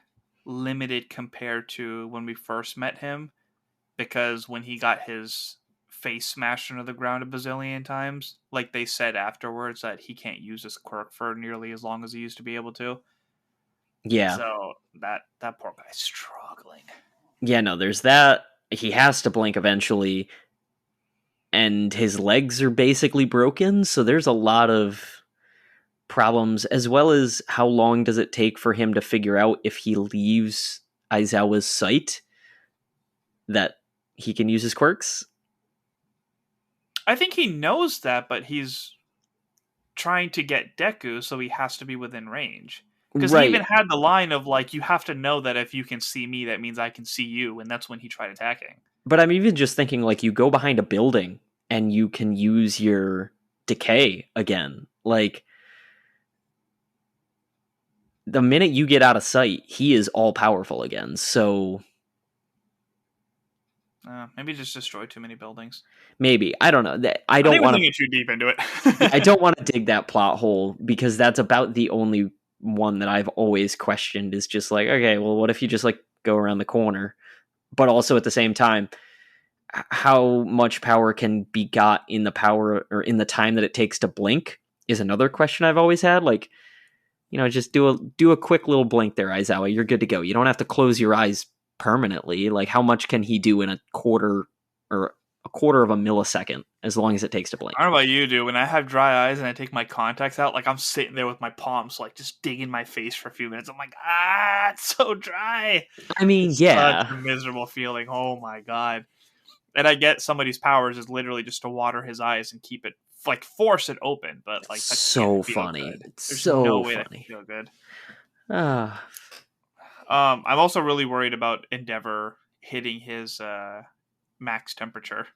limited compared to when we first met him because when he got his face smashed into the ground a bazillion times, like they said afterwards that he can't use his quirk for nearly as long as he used to be able to. Yeah. So that poor guy's struggling. Yeah, no, there's that. He has to blink eventually, and his legs are basically broken, so there's a lot of problems, as well as how long does it take for him to figure out if he leaves Aizawa's sight that he can use his quirks? I think he knows that, but he's trying to get Deku, so he has to be within range. Because he even Right. had the line of like, "You have to know that if you can see me, that means I can see you," and that's when he tried attacking. But I'm even just thinking, like, you go behind a building and you can use your decay again. Like, the minute you get out of sight, he is all powerful again. So Maybe just destroyed too many buildings. maybe, I don't know. I I don't think we're want to. thinking too deep into Yeah, I it. don't want to dig that plot hole because that's about the only one that I've always questioned. Is just like, okay, well, what if you just like go around the corner? But also at the same time, how much power can be got in the power or in the time that it takes to blink is another question I've always had. Like, just do a quick little blink there, Aizawa. You're good to go. You don't have to close your eyes permanently. Like, how much can he do in a quarter or a quarter of a millisecond as long as it takes to I blink? don't know about you, dude. When I have dry eyes and I take my contacts out, like I'm sitting there with my palms, like just digging my face for a few minutes. I'm like, it's so dry. I mean, It's such yeah. a miserable feeling. Oh my god. And I get somebody's powers is literally just to water his eyes and keep it like force it open, but It's like that can't so feel funny. good. It's There's no so way that can funny. feel good. Ah, I'm also really worried about Endeavor hitting his max temperature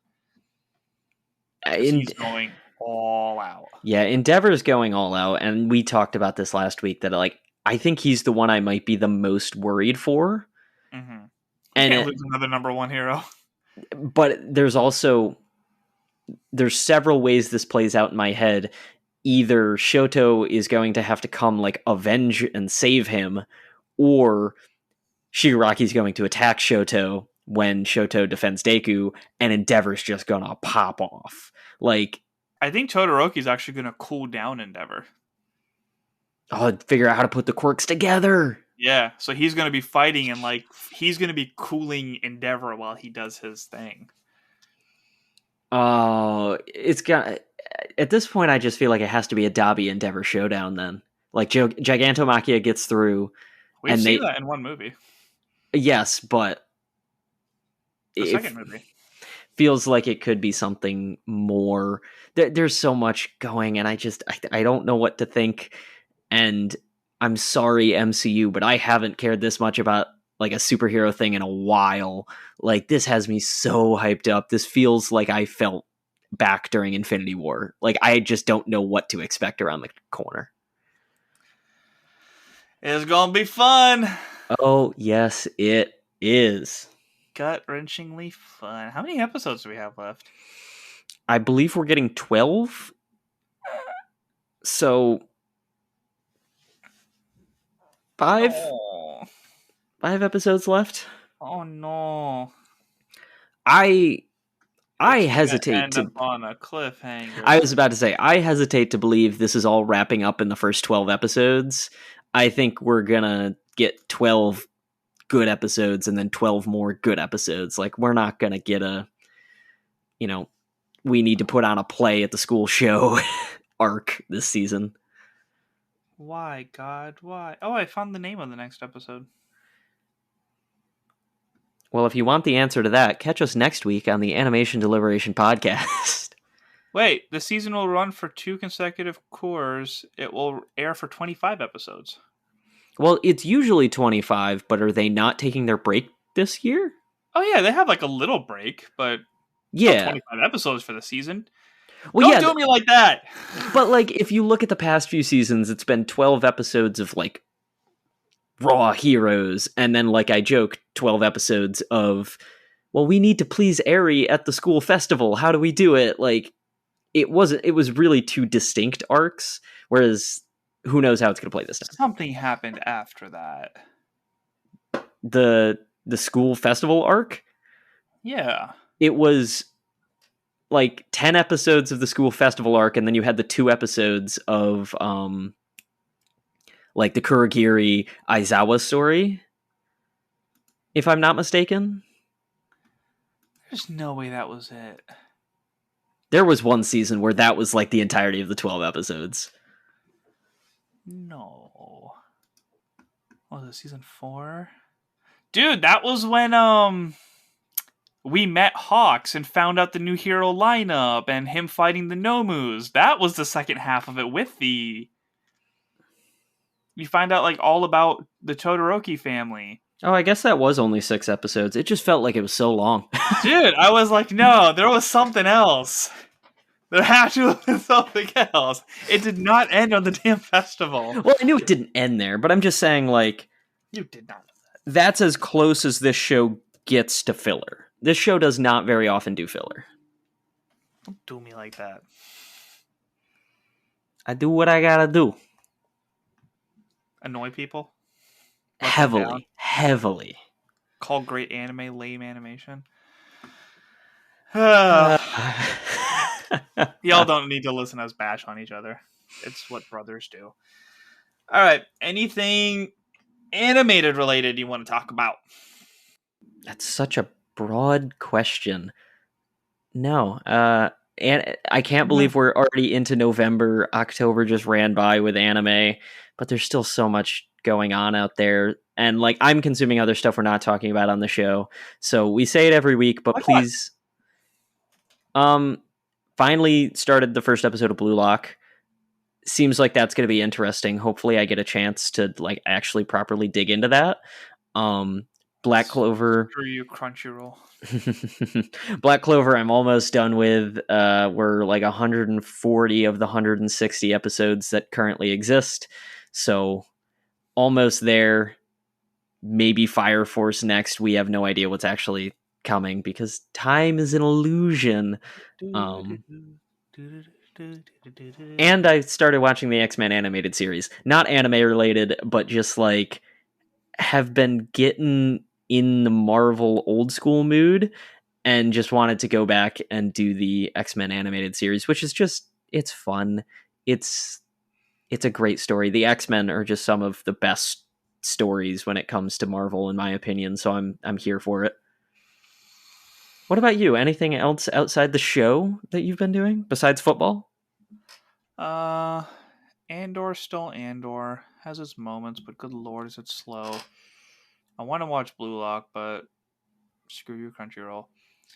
because he's and going all out. yeah, Endeavor's going all out, and we talked about this last week that like I think he's the one I might be the most worried for. Mm-hmm. You And can't lose another number one hero. but there's several ways this plays out in my head. Either Shoto is going to have to come like avenge and save him, or Shigaraki's going to attack Shoto when Shoto defends Deku, and Endeavor's just gonna pop off. Like, I think Todoroki's actually going to cool down Endeavor. oh, figure out how to put the quirks together. Yeah, so he's going to be fighting and like he's going to be cooling Endeavor while he does his thing. It's got. At this point, I just feel like it has to be a Dobby Endeavor showdown. Then, like Gigantomachia gets through, We've and seen they that in one movie, yes, but the it second movie. feels like it could be something more. There's so much going, and I don't know what to think. And I'm sorry, MCU, but I haven't cared this much about like a superhero thing in a while. Like this has me so hyped up. This feels like I felt back during Infinity War. Like I just don't know what to expect around the corner. It's gonna be fun. Oh, yes, it is. Gut-wrenchingly fun. How many episodes do we have left? I believe we're getting 12. So five No. 5 episodes left. Oh no. I I It's gonna hesitate end up to on a cliffhanger. I was about to say I hesitate to believe this is all wrapping up in the first 12 episodes. I think we're going to get 12 good episodes and then 12 more good episodes. Like we're not going to get a you know, we need to put on a play at the school show arc this season. Why, God? Why? Oh, I found the name of the next episode. Well, if you want the answer to that, catch us next week on the Animation Deliberation podcast. Wait, the season will run for 2 consecutive cours. It will air for 25 episodes. Well, it's usually 25, but are they not taking their break this year? Oh yeah, they have like a little break, but still Yeah. 25 episodes for the season. Well, Don't yeah, do me like that. but like if you look at the past few seasons, it's been 12 episodes of like raw heroes, and then like I joke, 12 episodes of well, we need to please Eri at the school festival. How do we do it? Like it was really two distinct arcs, whereas who knows how it's going to play this time. Something happened after that. The school festival arc, Yeah. it was like 10 episodes of the school festival arc, and then you had the 2 episodes of like the Kurogiri Aizawa story, if I'm not mistaken. There's no way that was it. There was one season where that was like the entirety of the 12 episodes. No. Was it season 4? Dude, that was when we met Hawks and found out the new hero lineup and him fighting the Nomus. That was the second half of it with the you find out like all about the Todoroki family. Oh, I guess that was only 6 episodes. It just felt like it was so long. Dude, I was like, no, there was something else. There had to have been something else. It did not end on the damn festival. Well, I knew it didn't end there, but I'm just saying, like, You did not know that. that's as close as this show gets to filler. This show does not very often do filler. Don't do me like that. I do what I gotta do. Annoy people? Let them down? Heavily. Call great anime lame animation? Uh, Y'all don't need to listen to us bash on each other. It's what brothers do. Alright, anything animated related you want to talk about? That's such a broad question. No. And I can't believe we're already into November. October just ran by with anime, but there's still so much going on out there. And like I'm consuming other stuff we're not talking about on the show. So we say it every week, but Like please finally started the first episode of Blue Lock. Seems like that's going to be interesting. Hopefully I get a chance to like actually properly dig into that. Black Clover. Screw you, Crunchyroll. Black Clover I'm almost done with. We're like 140 of the 160 episodes that currently exist. So almost there. Maybe Fire Force next. We have no idea what's actually coming because time is an illusion. And I started watching the X-Men animated series. Not anime related, but just like have been getting in the Marvel old school mood and just wanted to go back and do the X-Men animated series, which is just it's fun. It's a great story. The X-Men are just some of the best stories when it comes to Marvel in my opinion, so I'm here for it. What about you? Anything else outside the show that you've been doing besides football? Uh, Andor still Andor has its moments, but good lord, is it slow. I want to watch Blue Lock, but screw you, Crunchyroll.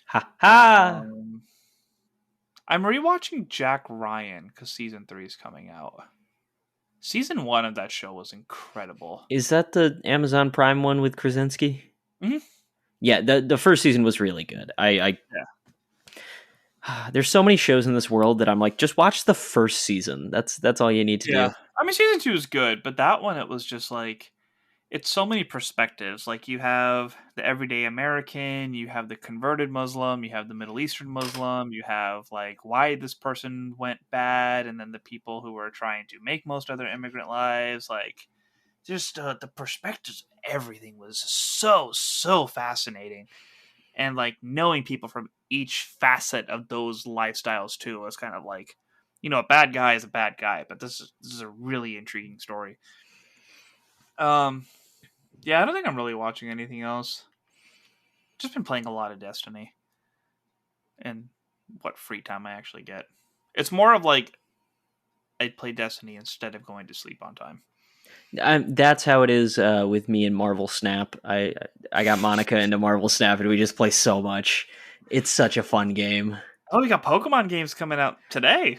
Ha ha! Um, I'm rewatching Jack Ryan because season 3 is coming out. Season 1 of that show was incredible. Is that the Amazon Prime one with Krasinski? Mhm. Yeah, the first season was really good. Yeah. There's so many shows in this world that I'm like, just watch the first season. That's all you need to Yeah. do. I mean, season 2 is good, but that one, it was just like, it's so many perspectives. Like, you have the everyday American, you have the converted Muslim, you have the Middle Eastern Muslim, you have like why this person went bad, and then the people who were trying to make most of their immigrant lives. Like, just the perspectives of everything was so fascinating, and like knowing people from each facet of those lifestyles too was kind of like, a bad guy is a bad guy, but this is a really intriguing story. Um, yeah, I don't think I'm really watching anything else. Just been playing a lot of Destiny and what free time I actually get. It's more of like I play Destiny instead of going to sleep on time. That's how it is with me and Marvel Snap. I got Monica into Marvel Snap, and we just play so much. It's such a fun game. Oh, we got Pokemon games coming out today.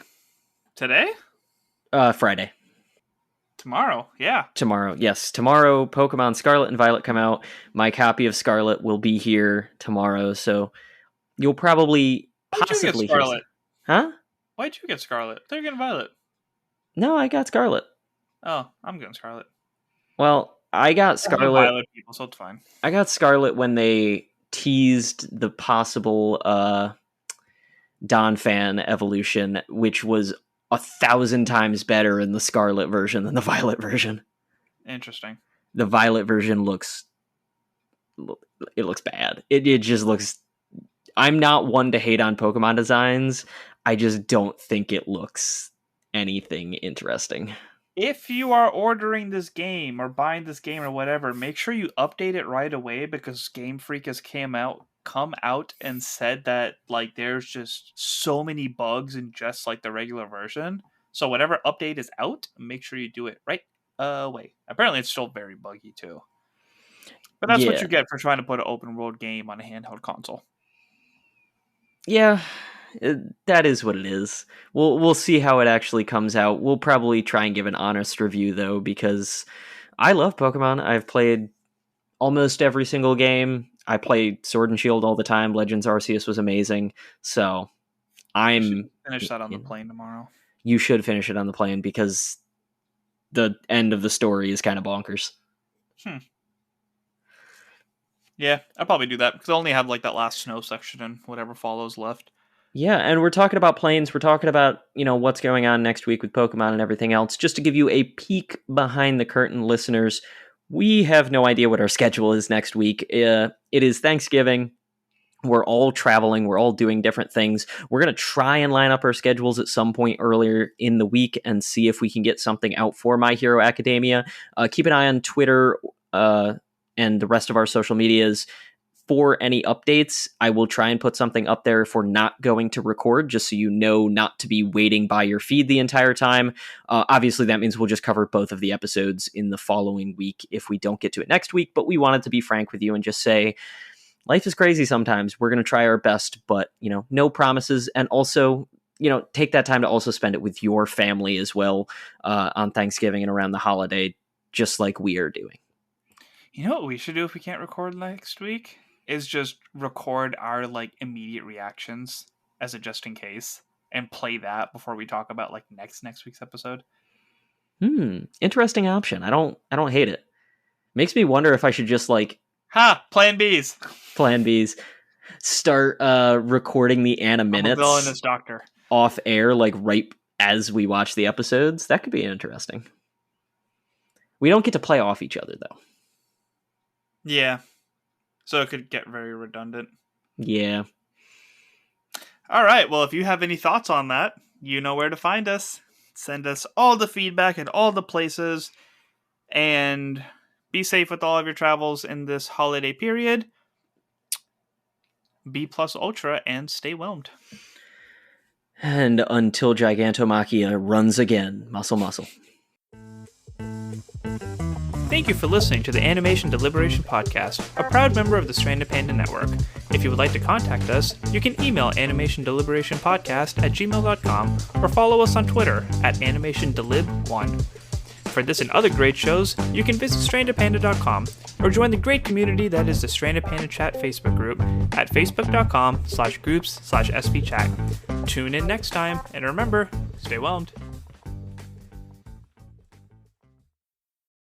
Today? Friday. Tomorrow. Yeah. Tomorrow, yes, tomorrow. Pokemon Scarlet and Violet come out. My copy of Scarlet will be here tomorrow, so you'll probably Why'd you get possibly hear some. Scarlet? Huh? Why'd you get Scarlet? They're getting Violet. No, I got Scarlet. Oh, I'm getting Scarlet. Well, I got I have Scarlet. Violet people, so it's fine. I got Scarlet when they teased the possible Don Fan evolution, which was 1,000 times better in the Scarlet version than the Violet version. Interesting. The Violet version looks bad. It just looks. I'm not one to hate on Pokemon designs. I just don't think it looks anything interesting. If you are ordering this game or buying this game or whatever, make sure you update it right away, because Game Freak has come out and said that like there's just so many bugs in just like the regular version. So whatever update is out, make sure you do it right away. Apparently it's still very buggy too. But that's what Yeah, you get for trying to put an open world game on a handheld console. yeah, that is what it is. We'll see how it actually comes out. We'll probably try and give an honest review though, because I love Pokemon. I've played almost every single game. I play Sword and Shield all the time. Legends Arceus was amazing. So I should I'm, finish that on the you know, plane tomorrow. you should finish it on the plane because the end of the story is kind of bonkers. Hmm. Yeah, I'll probably do that because I only have like that last snow section and whatever follows left. Yeah, and we're talking about planes. We're talking about, what's going on next week with Pokemon and everything else. Just to give you a peek behind the curtain, listeners, we have no idea what our schedule is next week. It is Thanksgiving. We're all traveling. We're all doing different things. We're going to try and line up our schedules at some point earlier in the week and see if we can get something out for My Hero Academia. Keep an eye on Twitter and the rest of our social medias for any updates. I will try and put something up there if we're not going to record, just so you know not to be waiting by your feed the entire time. Obviously, that means we'll just cover both of the episodes in the following week if we don't get to it next week, but we wanted to be frank with you and just say, life is crazy sometimes. We're going to try our best, but, no promises. And also, take that time to also spend it with your family as well on Thanksgiving and around the holiday, just like we are doing. You know what we should do if we can't record next week? Is just record our like immediate reactions as a just in case and play that before we talk about like next week's episode. Interesting option. I don't hate it. Makes me wonder if I should just like Ha! Plan Bs. plan Bs, start recording the I'm a minutes villainous doctor. off air, like right as we watch the episodes. That could be interesting. We don't get to play off each other though. Yeah. So it could get very redundant. Yeah. All right. Well, if you have any thoughts on that, you know where to find us. Send us all the feedback at all the places. And be safe with all of your travels in this holiday period. B plus Ultra, and stay whelmed. And until Gigantomachia runs again, muscle, muscle. Thank you for listening to the Animation Deliberation Podcast, a proud member of the Stranded Panda Network. If you would like to contact us, you can email animationdeliberationpodcast@gmail.com or follow us on Twitter @animationdelib1. For this and other great shows, you can visit strandedpanda.com or join the great community that is the Stranded Panda Chat Facebook group at facebook.com/groups/spchat. Tune in next time, and remember, stay whelmed.